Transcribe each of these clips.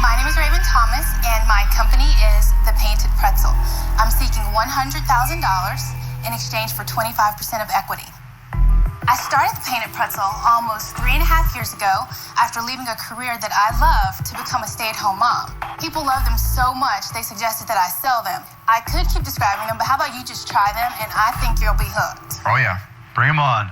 My name is Raven Thomas, and my company is the Painted Pretzel. I'm seeking $100,000 in exchange for 25% of equity. I started the Painted Pretzel almost 3.5 years ago after leaving a career that I love to become a stay-at-home mom. People love them so much, they suggested that I sell them. I could keep describing them, but how about you just try them, and I think you'll be hooked. Oh yeah, bring them on.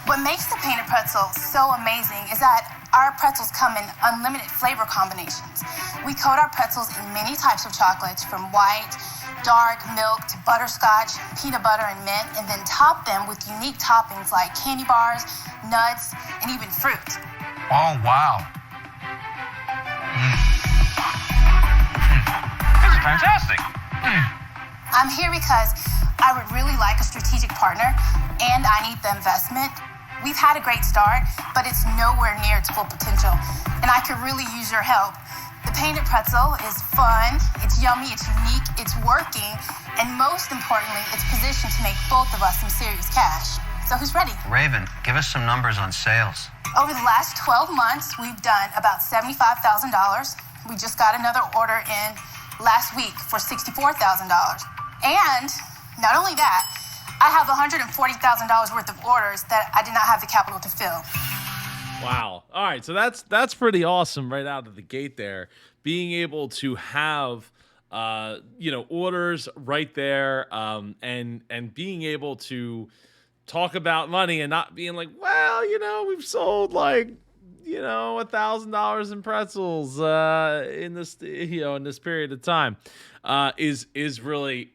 What makes the Painted Pretzel so amazing is that our pretzels come in unlimited flavor combinations. We coat our pretzels in many types of chocolates, from white, dark, milk, to butterscotch, peanut butter, and mint, and then top them with unique toppings like candy bars, nuts, and even fruit. Oh, wow. This is fantastic. I'm here because I would really like a strategic partner, and I need the investment. We've had a great start, but it's nowhere near its full potential, and I could really use your help. The Painted Pretzel is fun, it's yummy, it's unique, it's working, and most importantly, it's positioned to make both of us some serious cash. So who's ready? Raven, give us some numbers on sales. Over the last 12 months, we've done about $75,000. We just got another order in last week for $64,000. And not only that, I have $140,000 worth of orders that I did not have the capital to fill. Wow. All right. So that's pretty awesome right out of the gate there. Being able to have, orders right there, and being able to talk about money and not being like, well, we've sold like, $1,000 in pretzels in this period of time is really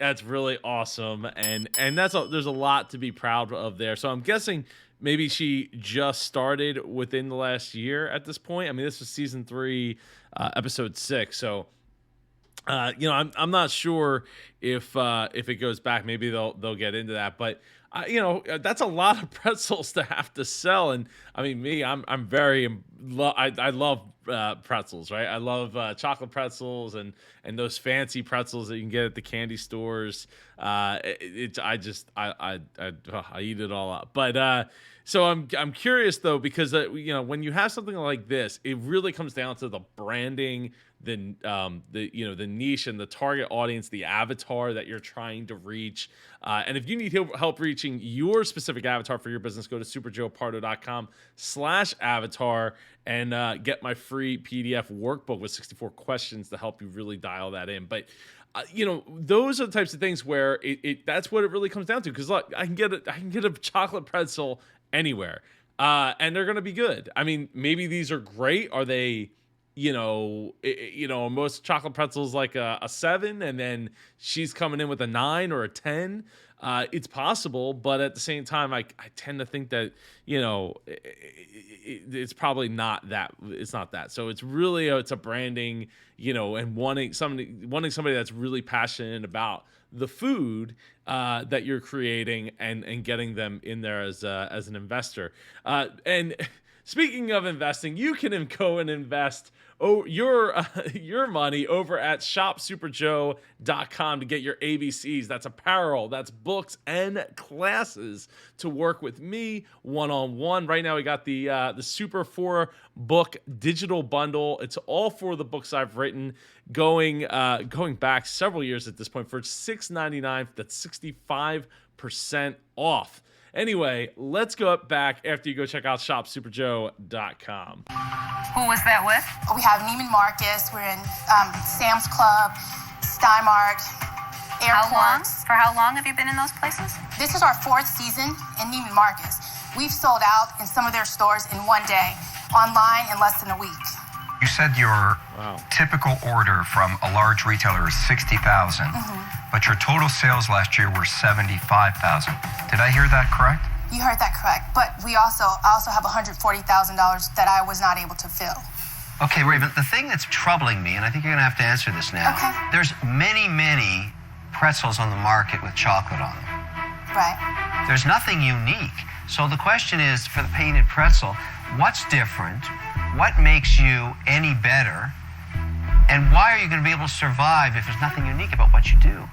awesome, and there's a lot to be proud of there. So I'm guessing maybe she just started within the last year at this point. I mean, this was season 3, episode 6. So I'm not sure if it goes back. Maybe they'll get into that, but that's a lot of pretzels to have to sell. And I mean, I love pretzels, right? I love chocolate pretzels and those fancy pretzels that you can get at the candy stores. I eat it all up. But so I'm curious though, because when you have something like this, it really comes down to the branding, the niche and the target audience, the avatar that you're trying to reach. And if you need help reaching your specific avatar for your business, go to superjoepardo.com/avatar and get my free PDF workbook with 64 questions to help you really dial that in. But those are the types of things where that's what it really comes down to. Because look, I can get a chocolate pretzel anywhere, and they're gonna be good. I mean, maybe these are great. Are they? Most chocolate pretzels like a 7, and then she's coming in with a 9 or a 10. It's possible, but at the same time, I tend to think that it's probably not that. It's not that. So it's really it's a branding, and wanting somebody that's really passionate about the food that you're creating and getting them in there as an investor. And speaking of investing, you can go and invest your money over at shopsuperjoe.com to get your ABCs. That's apparel, that's books and classes to work with me one-on-one. Right now we got the Super 4 book digital bundle. It's all 4 of the books I've written going back several years at this point for $6.99. That's 65% off. Anyway, let's go back after you go check out shopsuperjoe.com. Who was that with? We have Neiman Marcus. We're in Sam's Club, Steinmart, airports. For how long have you been in those places? This is our 4th season in Neiman Marcus. We've sold out in some of their stores in one day, online in less than a week. You said your typical order from a large retailer is 60,000, but your total sales last year were 75,000. Did I hear that correct? You heard that correct, but I also have $140,000 that I was not able to fill. Okay, Raven, the thing that's troubling me, and I think you're going to have to answer this now. Okay. There's many pretzels on the market with chocolate on them. Right. There's nothing unique. So the question is, for the Painted Pretzel, what's different? What makes you any better? And why are you going to be able to survive if there's nothing unique about what you do?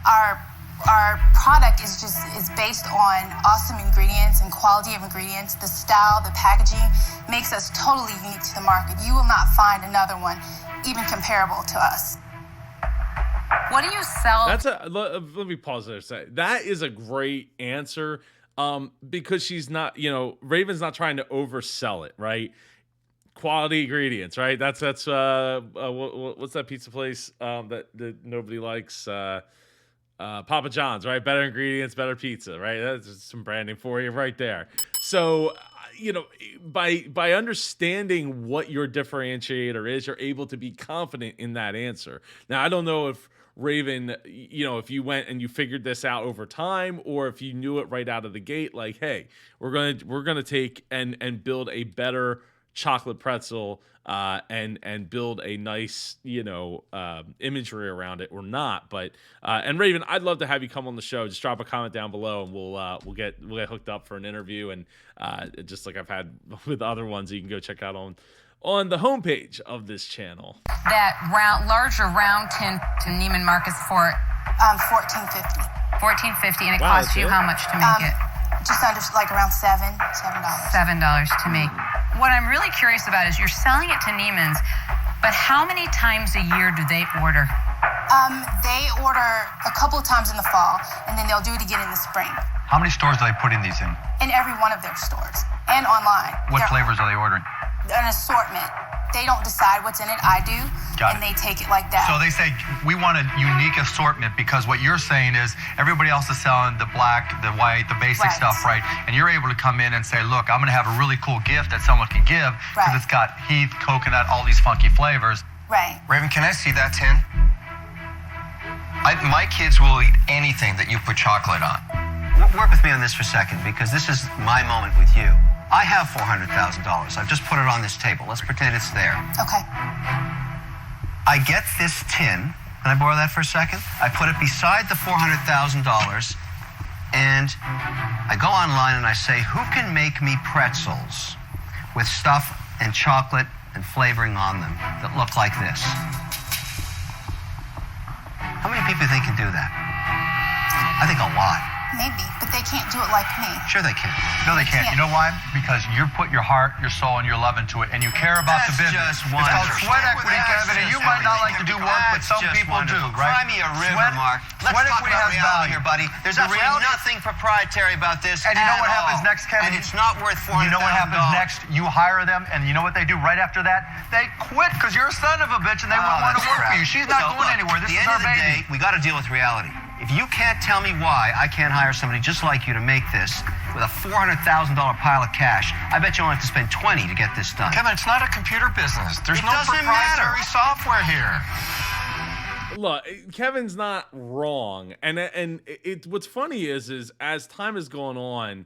Our Our product is based on awesome ingredients and quality of ingredients. The style, the packaging makes us totally unique to the market. You will not find another one even comparable to us. What do you sell? Let me pause there a second. That is a great answer, because she's not, Raven's not trying to oversell it, right? Quality ingredients, right? That's what's that pizza place that nobody likes? Papa John's, right? Better ingredients, better pizza, right? That's just some branding for you right there. So, by understanding what your differentiator is, you're able to be confident in that answer. Now, I don't know if Raven, if you went and you figured this out over time, or if you knew it right out of the gate, like, hey, we're gonna take and build a better chocolate pretzel and build a nice imagery around it, or not. But and Raven, I'd love to have you come on the show. Just drop a comment down below and we'll get hooked up for an interview, and just like I've had with other ones you can go check out on the homepage of this channel. That larger round tin to Neiman Marcus for $14.50. $14.50, and it costs you how much to make it? Just under, like around $7. $7 to make. What I'm really curious about is you're selling it to Neiman's, but how many times a year do they order? They order a couple of times in the fall, and then they'll do it again in the spring. How many stores are they putting these in? In every one of their stores and online. What flavors are they ordering? An assortment. They don't decide what's in it. I do. Got it. And they take it like that. So they say, we want a unique assortment, because what you're saying is everybody else is selling the black, the white, the basic Right. stuff, right? And you're able to come in and say, look, I'm going to have a really cool gift that someone can give, because Right. it's got heath, coconut, all these funky flavors. Right. Raven, can I see that tin? My kids will eat anything that you put chocolate on. Work with me on this for a second, because this is my moment with you. I have $400,000. I've just put it on this table. Let's pretend it's there. Okay. I get this tin. Can I borrow that for a second? I put it beside the $400,000, and I go online and I say, who can make me pretzels with stuff and chocolate and flavoring on them that look like this? How many people think can do that? I think a lot. Maybe, but they can't do it like me. Sure they can. No, they can't. You know why? Because you put your heart, your soul, and your love into it, and you care about the That's business. just It's called wonderful. sweat equity, That's Kevin, and you just might not wonderful. like to do work, but some That's just people do, wonderful. right? Cry me a river, Sweat- Mark. Let's sweat talk equity about has reality value. here, buddy. There's The absolutely reality- nothing proprietary about this. And you know at what happens all. next, Kevin? And it's not worth $400,000. You know what happens next? You hire them, and you know what they do right after that? They quit, because you're a son of a bitch, and they won't want to work for you. She's not So, going look, anywhere. This at the is end our of the baby. day, we got to deal with reality. If you can't tell me why I can't hire somebody just like you to make this with a $400,000 pile of cash, I bet you only have to spend 20 to get this done. Kevin, it's not a computer business. There's It no doesn't proprietary matter. software here. Look, Kevin's not wrong, and what's funny is as time has gone on,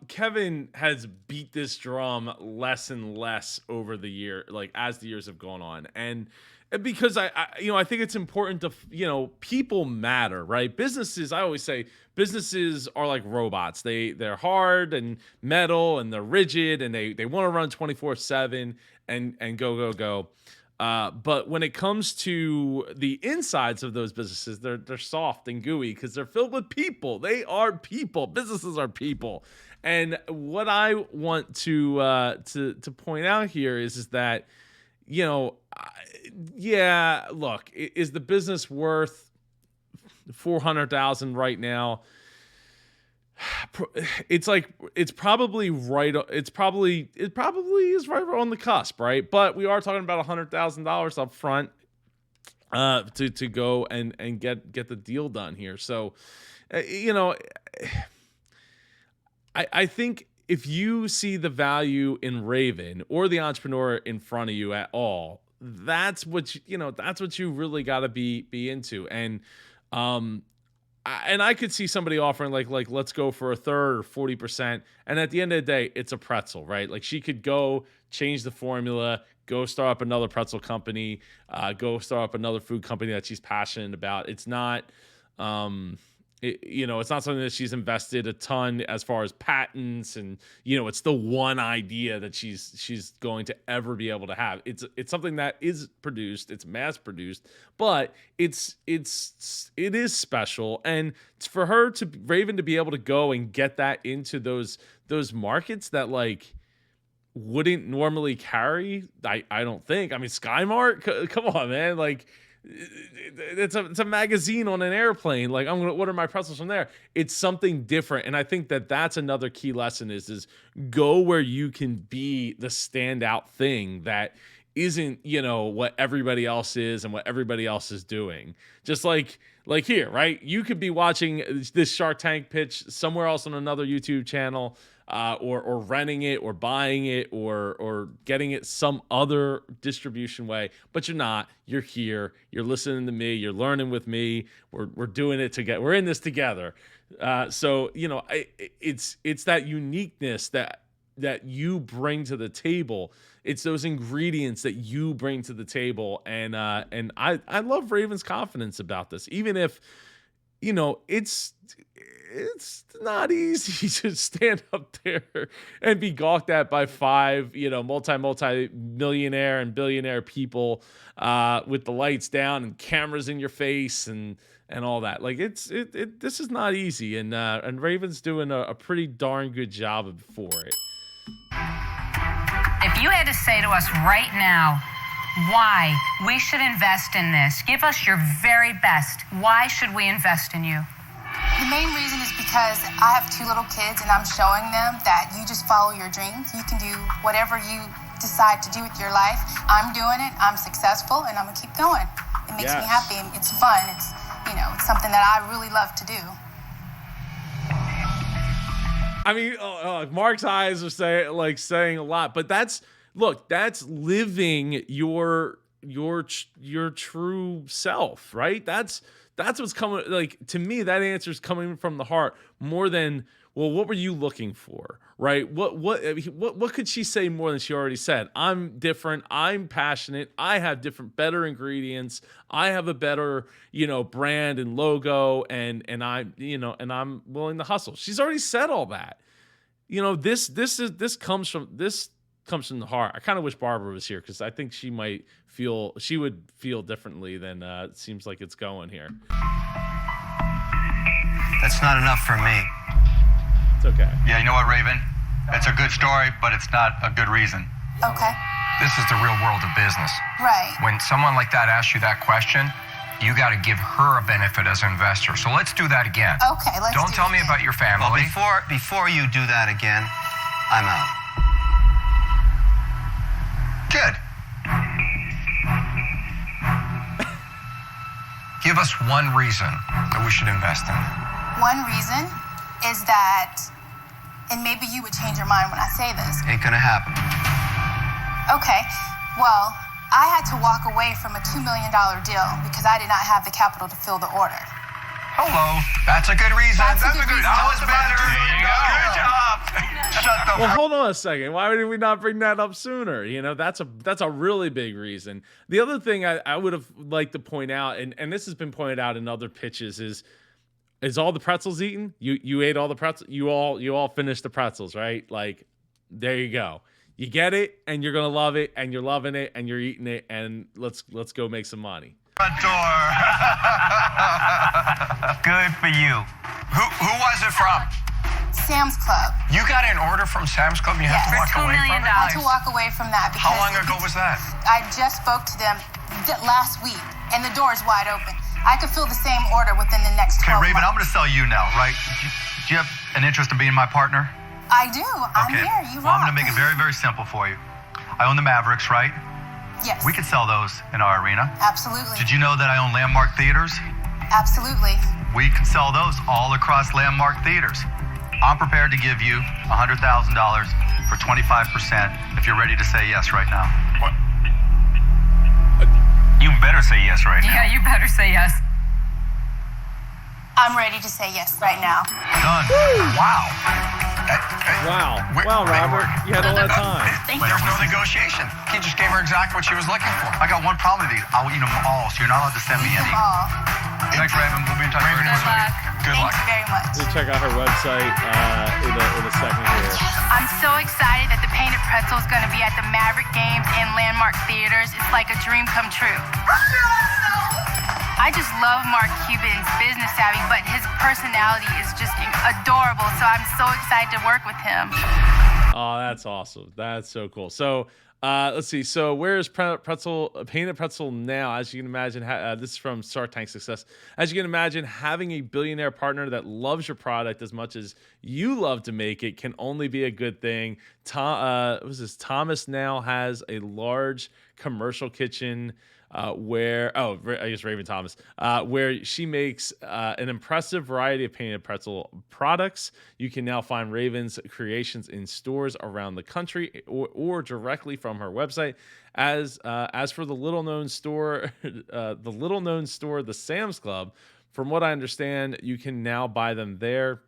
Kevin has beat this drum less and less over the year, like as the years have gone on, and because I think it's important to, people matter, right? Businesses, I always say, businesses are like robots. They're hard and metal, and they're rigid, and they want to run 24/7 and go. But when it comes to the insides of those businesses, they're soft and gooey because they're filled with people. They are people. Businesses are people. And what I want to point out here is that, look, is the business worth $400,000 right now? It probably is right on the cusp, right? But we are talking about $100,000 up front to go and get the deal done here. So, I think if you see the value in Raven or the entrepreneur in front of you at all, that's what you really got to be into. And I could see somebody offering like let's go for a third or 40%, and at the end of the day, it's a pretzel, right? Like she could go change the formula, go start up another pretzel company, go start up another food company that she's passionate about. It's not, it's not something that she's invested a ton as far as patents, and it's the one idea that she's going to ever be able to have. It's something that is produced, it's mass produced, but it is special, and for her to Raven to be able to go and get that into those markets that like wouldn't normally carry. I don't think. I mean, Skymart, come on, man, like. It's a magazine on an airplane. Like, I'm gonna order my pretzels from there. It's something different, and I think that's another key lesson is go where you can be the standout thing that isn't what everybody else is and what everybody else is doing. Just like here, right? You could be watching this Shark Tank pitch somewhere else on another YouTube channel. Or renting it, or buying it, or getting it some other distribution way, but you're not. You're here. You're listening to me. You're learning with me. We're doing it together. We're in this together. So it's that uniqueness that you bring to the table. It's those ingredients that you bring to the table, and I love Raven's confidence about this, even if it's not easy to stand up there and be gawked at by 5, multi-millionaire and billionaire people with the lights down and cameras in your face and all that. Like this is not easy, and Raven's doing a pretty darn good job for it. If you had to say to us right now why we should invest in this, give us your very best. Why should we invest in you? The main reason is because I have 2 little kids, and I'm showing them that you just follow your dreams. You can do whatever you decide to do with your life. I'm doing it. I'm successful, and I'm going to keep going. It makes me happy. It's fun. It's, it's something that I really love to do. I mean, Mark's eyes are saying a lot, but that's living your true self, right? That's what's coming. Like, to me, that answer is coming from the heart more than, well, what were you looking for, right? What could she say more than she already said? I'm different. I'm passionate. I have better ingredients. I have a better, brand and logo, and I'm willing to hustle. She's already said all that. This comes from the heart. I kind of wish Barbara was here, because I think she would feel differently than it seems like it's going here. That's not enough for me. It's okay. Yeah, you know what, Raven? It's a good story, but it's not a good reason. Okay. This is the real world of business. Right. When someone like that asks you that question, you got to give her a benefit as an investor. So let's do that again. Okay, let's Don't tell me about your family. Well, before you do that again, I'm out. Good. Give us one reason that we should invest in it. One reason is that, and maybe you would change your mind when I say this. Ain't gonna happen. Okay, well, I had to walk away from a $2 million deal because I did not have the capital to fill the order. Hello. That's a good reason. That's a good reason. That was better. Good job. Shut the Well, hold on a second. Why did we not bring that up sooner? That's a really big reason. The other thing I would have liked to point out, and this has been pointed out in other pitches, is all the pretzels eaten? You ate all the pretzels? You all finished the pretzels, right? Like, there you go. You get it, and you're gonna love it, and you're loving it, and you're eating it, and let's go make some money. Front door. Good for you. Who was it from? Sam's Club. You got an order from Sam's Club and you have to walk $2 away million. from it? I had to walk away from that because How long ago was that? I just spoke to them last week, and the door is wide open. I could fill the same order within the next 12 Okay, Raven, I'm months. going to sell you now, right? Do you have an interest in being my partner? I do. I'm Okay. here. You Well, I'm rock. going to make it very, very simple for you. I own the Mavericks, right? Yes. We could sell those in our arena. Absolutely. Did you know that I own Landmark Theaters? Absolutely. We can sell those all across Landmark Theaters. I'm prepared to give you $100,000 for 25% if you're ready to say yes right now. What? You better say yes right now. Yeah, you better say yes. I'm ready to say yes right now. Done. Wow. Wow, Robert, you had all that time. There's no negotiation. He just gave her exactly what she was looking for. I got one problem with these. I'll eat them all, so you're not allowed to send me Eat any. them all. Thanks, Raven. We'll be in touch very Good soon. luck. Good Thank luck. you very much. We'll check out her website in a second here. I'm so excited that the Painted Pretzel is going to be at the Maverick Games and Landmark Theaters. It's like a dream come true. I just love Mark Cuban's business savvy, but his personality is just adorable. So I'm so excited to work with him. Oh, that's awesome. That's so cool. So let's see. So where's Painted Pretzel now? As you can imagine, this is from Shark Tank Success. As you can imagine, having a billionaire partner that loves your product as much as you love to make it can only be a good thing. Thomas now has a large commercial kitchen where Raven Thomas, where she makes an impressive variety of Painted Pretzel products. You can now find Raven's creations in stores around the country or directly from her website. As for the little known store, the Sam's Club, from what I understand, you can now buy them there.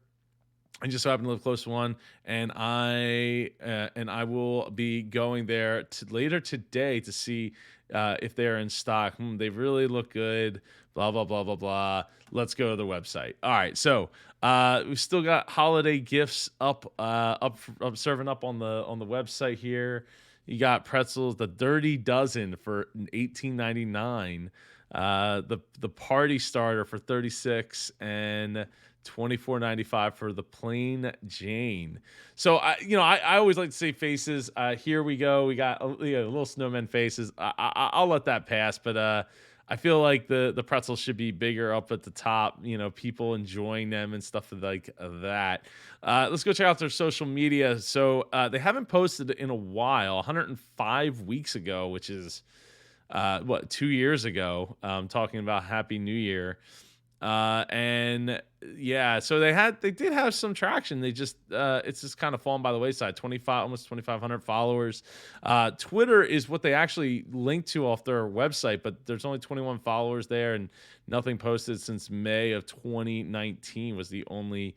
I just so happen to live close to one, and I will be going there later today to see if they're in stock. They really look good. Blah blah blah blah blah. Let's go to the website. All right, so we've still got holiday gifts up serving up on the website here. You got pretzels, the Dirty Dozen for $18.99. The Party Starter for $36 and $24.95 for the Plain Jane. So I always like to say faces. Here we go. We got little snowman faces. I'll let that pass, but I feel like the pretzels should be bigger up at the top. People enjoying them and stuff like that. Let's go check out their social media. So they haven't posted in a while. 105 weeks ago, which is 2 years ago. Talking about Happy New Year. And yeah, so they did have some traction. They just it's just kind of fallen by the wayside. Almost 2,500 followers. Twitter is what they actually linked to off their website, but there's only 21 followers there, and nothing posted since May of 2019 was the only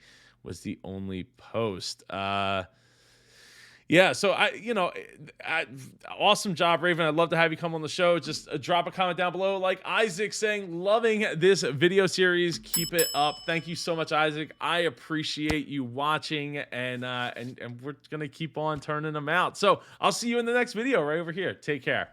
post. Yeah, so awesome job, Raven. I'd love to have you come on the show. Just drop a comment down below, like Isaac saying, loving this video series. Keep it up. Thank you so much, Isaac. I appreciate you watching, and we're gonna keep on turning them out. So I'll see you in the next video right over here. Take care.